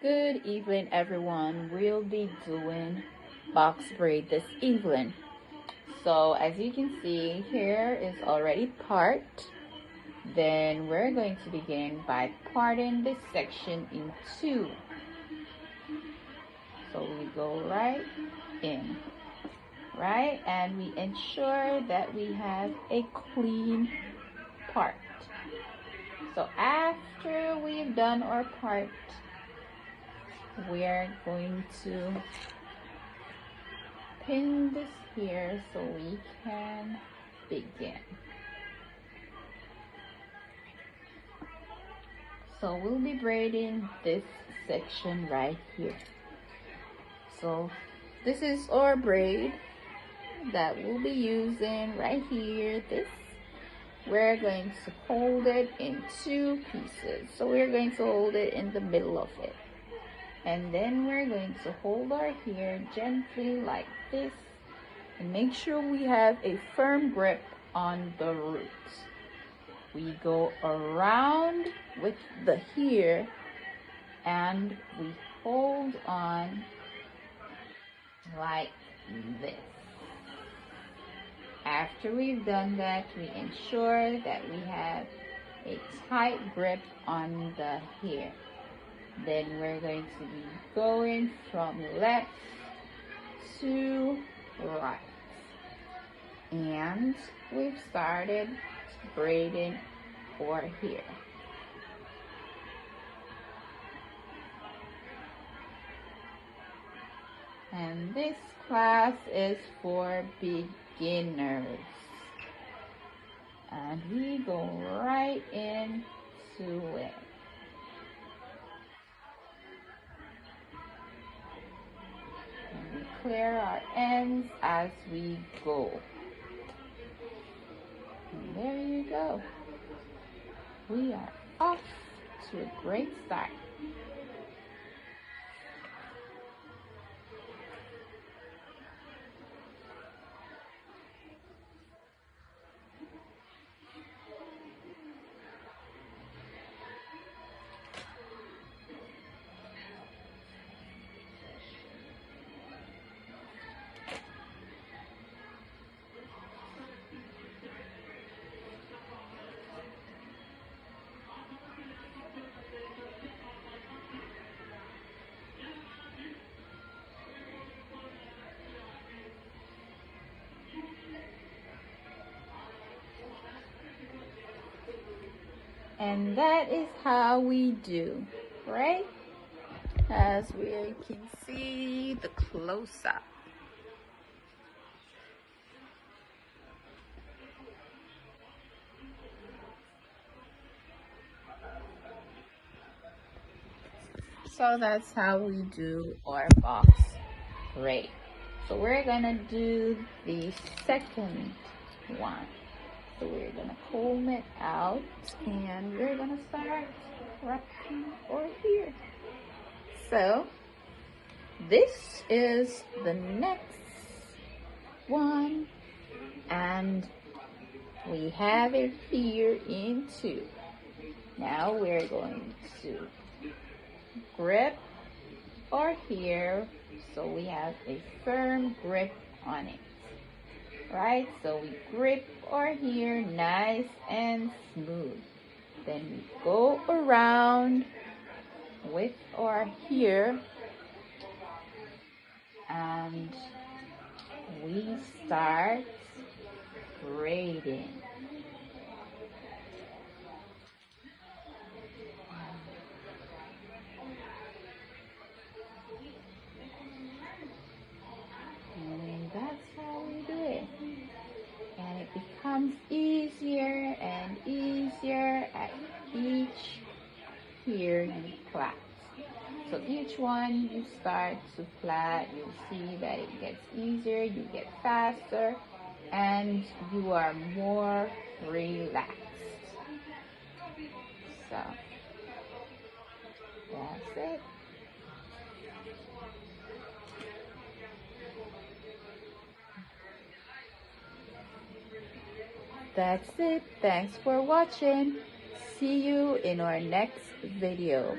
Good evening, everyone. We'll be doing box braid this evening. So as you can see, hair is already part. Then we're going to begin by parting this section in two. So we go right in, right? And we ensure that we have a clean part. So after we've done our part, we're going to pin this here so we can begin. So we'll be braiding this section right here. So this is our braid that we'll be using right here. We're going to hold it in two pieces. So we're going to hold it in the middle of it. And then we're going to hold our hair gently like this and make sure we have a firm grip on the roots. We go around with the hair and we hold on like this. After we've done that, we ensure that we have a tight grip on the hair. Then we're going to be going from left to right. And we've started braiding our hair. And this class is for beginners. And we go right into it. And we clear our ends as we go. And there you go. We are off to a great start. And that is how we do, right? As we can see the close-up. So that's how we do our box braid. So we're gonna do the second one. So we're gonna comb it out and we're gonna start wrapping our hair. So this is the next one and we have it here in two. Now we're going to grip our hair so we have a firm grip on it. Right, so we grip our hair nice and smooth. Then we go around with our hair and we start braiding. And that's how we do it. And it becomes easier and easier at each hair you plait. So each one you start to plait, you see that it gets easier, you get faster, and you are more relaxed. So that's it. That's it. Thanks for watching. See you in our next video.